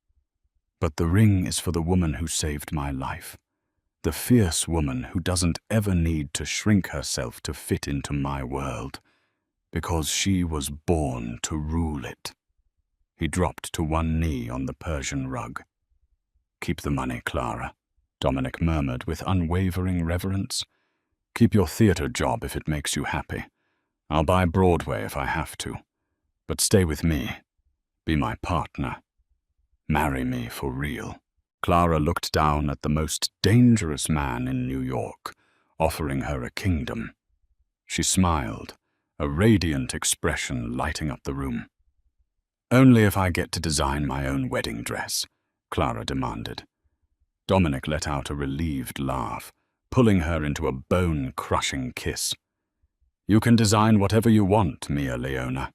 "But the ring is for the woman who saved my life. The fierce woman who doesn't ever need to shrink herself to fit into my world, because she was born to rule it." He dropped to one knee on the Persian rug. "Keep the money, Clara," Dominic murmured with unwavering reverence. "Keep your theater job if it makes you happy. I'll buy Broadway if I have to. But stay with me. Be my partner. Marry me for real." Clara looked down at the most dangerous man in New York, offering her a kingdom. She smiled, a radiant expression lighting up the room. "Only if I get to design my own wedding dress," Clara demanded. Dominic let out a relieved laugh, pulling her into a bone-crushing kiss. "You can design whatever you want, Mia Leona.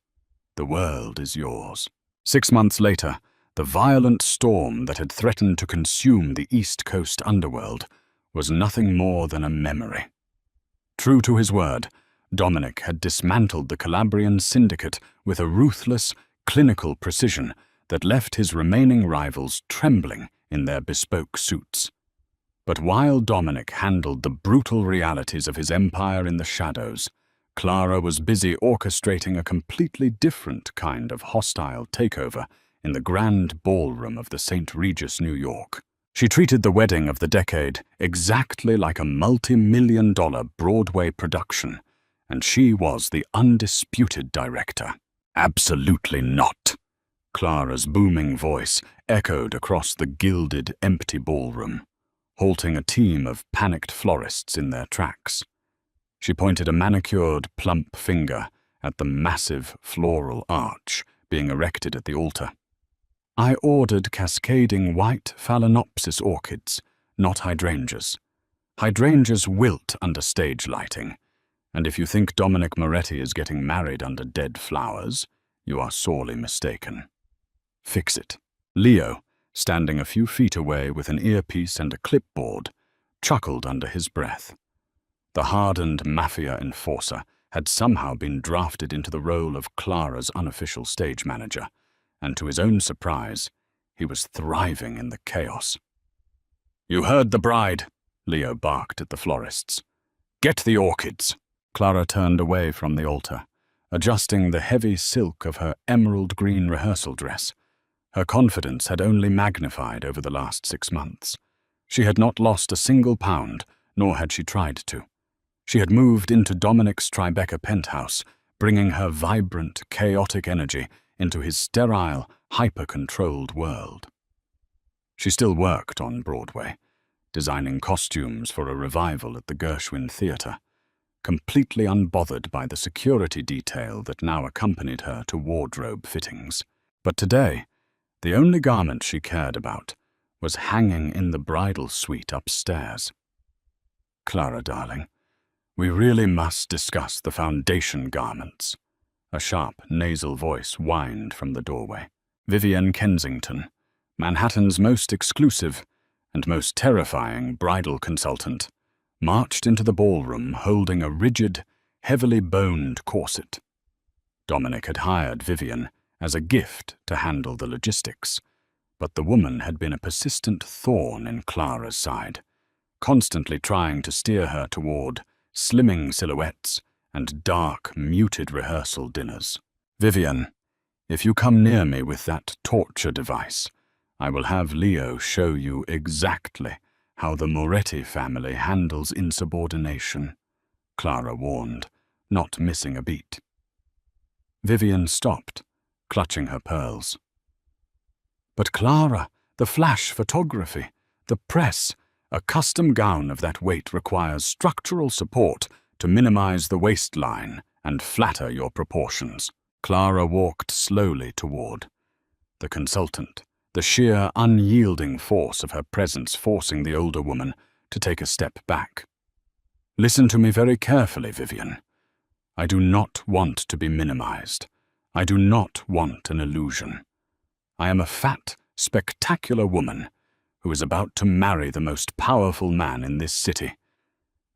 The world is yours." 6 months later, the violent storm that had threatened to consume the East Coast underworld was nothing more than a memory. True to his word, Dominic had dismantled the Calabrian syndicate with a ruthless, clinical precision that left his remaining rivals trembling in their bespoke suits. But while Dominic handled the brutal realities of his empire in the shadows, Clara was busy orchestrating a completely different kind of hostile takeover in the grand ballroom of the St. Regis, New York. She treated the wedding of the decade exactly like a multi-million-dollar Broadway production, and she was the undisputed director. "Absolutely not," Clara's booming voice echoed across the gilded, empty ballroom, halting a team of panicked florists in their tracks. She pointed a manicured, plump finger at the massive floral arch being erected at the altar. I ordered cascading white phalaenopsis orchids, not hydrangeas. Hydrangeas wilt under stage lighting, and if you think Dominic Moretti is getting married under dead flowers, you are sorely mistaken. Fix it. Leo, standing a few feet away with an earpiece and a clipboard, chuckled under his breath. The hardened Mafia enforcer had somehow been drafted into the role of Clara's unofficial stage manager, and to his own surprise, he was thriving in the chaos. "You heard the bride," Leo barked at the florists. "Get the orchids." Clara turned away from the altar, adjusting the heavy silk of her emerald green rehearsal dress. Her confidence had only magnified over the last 6 months. She had not lost a single pound, nor had she tried to. She had moved into Dominic's Tribeca penthouse, bringing her vibrant, chaotic energy into his sterile, hyper-controlled world. She still worked on Broadway, designing costumes for a revival at the Gershwin Theatre, completely unbothered by the security detail that now accompanied her to wardrobe fittings. But today, the only garment she cared about was hanging in the bridal suite upstairs. "Clara, darling, we really must discuss the foundation garments." A sharp, nasal voice whined from the doorway. Vivienne Kensington, Manhattan's most exclusive and most terrifying bridal consultant, marched into the ballroom holding a rigid, heavily boned corset. Dominic had hired Vivienne as a gift to handle the logistics, but the woman had been a persistent thorn in Clara's side, constantly trying to steer her toward slimming silhouettes and dark, muted rehearsal dinners. "Vivienne, if you come near me with that torture device, I will have Leo show you exactly how the Moretti family handles insubordination," Clara warned, not missing a beat. Vivienne stopped, clutching her pearls. "But Clara, the flash photography, the press, a custom gown of that weight requires structural support to minimize the waistline and flatter your proportions." Clara walked slowly toward the consultant, the sheer, unyielding force of her presence forcing the older woman to take a step back. "Listen to me very carefully, Vivienne. I do not want to be minimized. I do not want an illusion. I am a fat, spectacular woman who is about to marry the most powerful man in this city,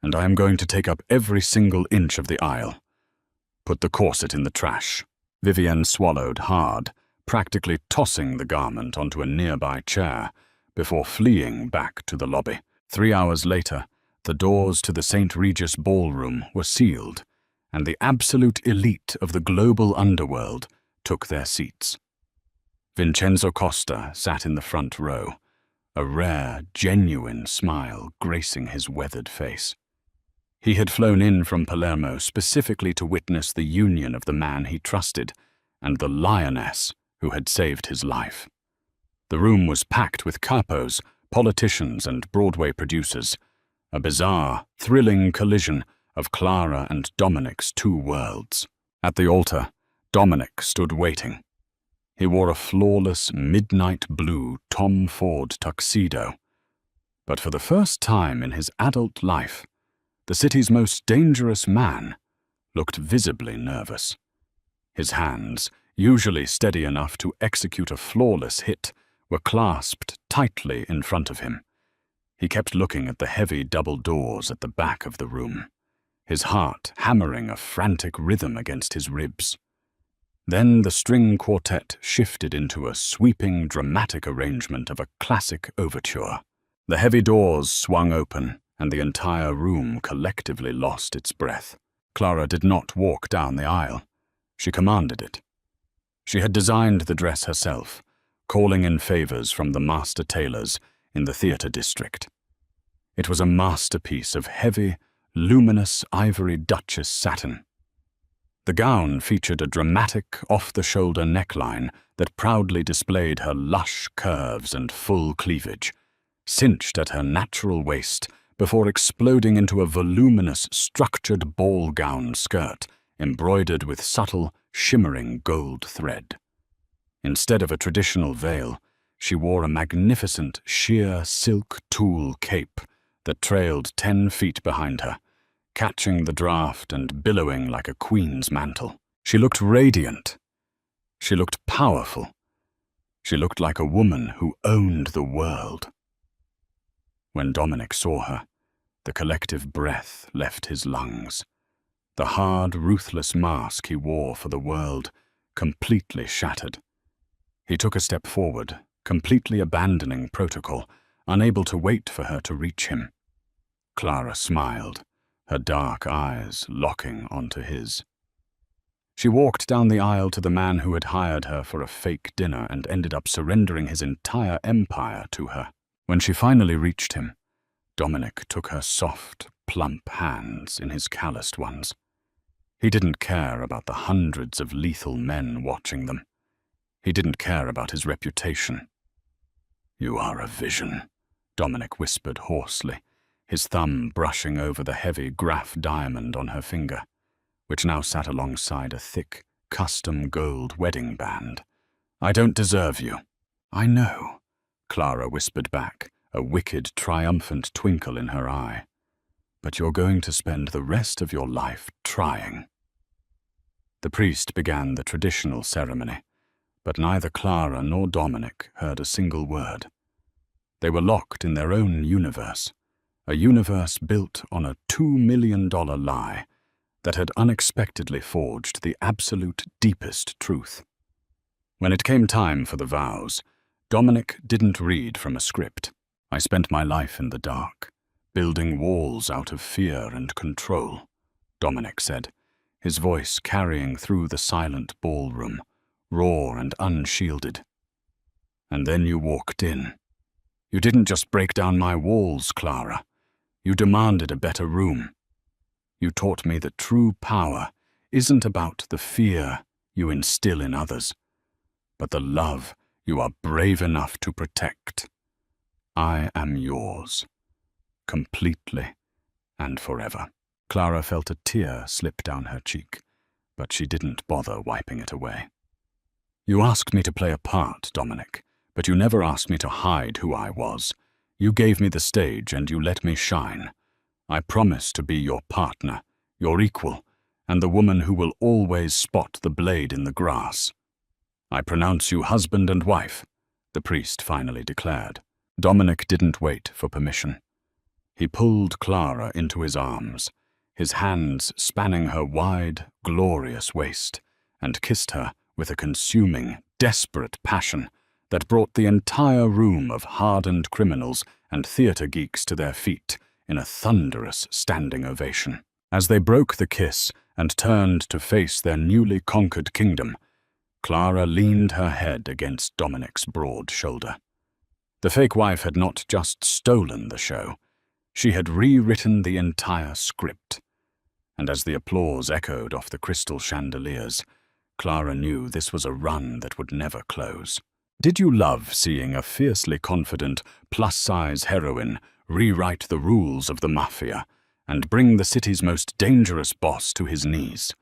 and I am going to take up every single inch of the aisle. Put the corset in the trash." Vivienne swallowed hard, practically tossing the garment onto a nearby chair before fleeing back to the lobby. 3 hours later, the doors to the St. Regis ballroom were sealed, and the absolute elite of the global underworld took their seats. Vincenzo Costa sat in the front row, a rare, genuine smile gracing his weathered face. He had flown in from Palermo specifically to witness the union of the man he trusted and the lioness who had saved his life. The room was packed with capos, politicians, and Broadway producers, a bizarre, thrilling collision of Clara and Dominic's two worlds. At the altar, Dominic stood waiting. He wore a flawless, midnight blue Tom Ford tuxedo. But for the first time in his adult life, the city's most dangerous man looked visibly nervous. His hands, usually steady enough to execute a flawless hit, were clasped tightly in front of him. He kept looking at the heavy double doors at the back of the room, his heart hammering a frantic rhythm against his ribs. Then the string quartet shifted into a sweeping, dramatic arrangement of a classic overture. The heavy doors swung open, and the entire room collectively lost its breath. Clara did not walk down the aisle. She commanded it. She had designed the dress herself, calling in favors from the master tailors in the theater district. It was a masterpiece of heavy, luminous ivory Duchess satin. The gown featured a dramatic, off-the-shoulder neckline that proudly displayed her lush curves and full cleavage, cinched at her natural waist before exploding into a voluminous, structured ball gown skirt embroidered with subtle, shimmering gold thread. Instead of a traditional veil, she wore a magnificent sheer silk tulle cape that trailed 10 feet behind her, catching the draft and billowing like a queen's mantle. She looked radiant. She looked powerful. She looked like a woman who owned the world. When Dominic saw her, the collective breath left his lungs. The hard, ruthless mask he wore for the world completely shattered. He took a step forward, completely abandoning protocol, unable to wait for her to reach him. Clara smiled, her dark eyes locking onto his. She walked down the aisle to the man who had hired her for a fake dinner and ended up surrendering his entire empire to her. When she finally reached him, Dominic took her soft, plump hands in his calloused ones. He didn't care about the hundreds of lethal men watching them. He didn't care about his reputation. "You are a vision," Dominic whispered hoarsely, his thumb brushing over the heavy Graf diamond on her finger, which now sat alongside a thick, custom gold wedding band. "I don't deserve you." "I know," Clara whispered back, a wicked, triumphant twinkle in her eye. "But you're going to spend the rest of your life trying." The priest began the traditional ceremony, but neither Clara nor Dominic heard a single word. They were locked in their own universe, a universe built on a $2 million lie that had unexpectedly forged the absolute deepest truth. When it came time for the vows, Dominic didn't read from a script. "I spent my life in the dark, building walls out of fear and control," Dominic said, his voice carrying through the silent ballroom, raw and unshielded. "And then you walked in. You didn't just break down my walls, Clara. You demanded a better room. You taught me that true power isn't about the fear you instill in others, but the love you are brave enough to protect. I am yours, completely and forever." Clara felt a tear slip down her cheek, but she didn't bother wiping it away. "You asked me to play a part, Dominic, but you never asked me to hide who I was. You gave me the stage and you let me shine. I promise to be your partner, your equal, and the woman who will always spot the blade in the grass. I pronounce you husband and wife," the priest finally declared. Dominic didn't wait for permission. He pulled Clara into his arms, his hands spanning her wide, glorious waist, and kissed her with a consuming, desperate passion that brought the entire room of hardened criminals and theater geeks to their feet in a thunderous standing ovation. As they broke the kiss and turned to face their newly conquered kingdom, Clara leaned her head against Dominic's broad shoulder. The fake wife had not just stolen the show, she had rewritten the entire script. And as the applause echoed off the crystal chandeliers, Clara knew this was a run that would never close. Did you love seeing a fiercely confident, plus-size heroine rewrite the rules of the Mafia and bring the city's most dangerous boss to his knees?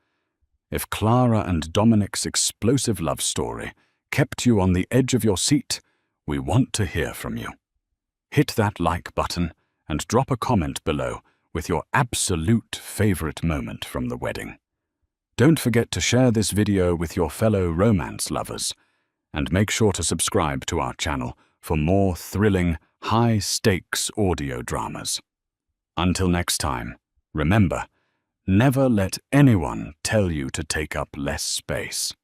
If Clara and Dominic's explosive love story kept you on the edge of your seat, we want to hear from you. Hit that like button and drop a comment below with your absolute favorite moment from the wedding. Don't forget to share this video with your fellow romance lovers, and make sure to subscribe to our channel for more thrilling, high-stakes audio dramas. Until next time, remember, never let anyone tell you to take up less space.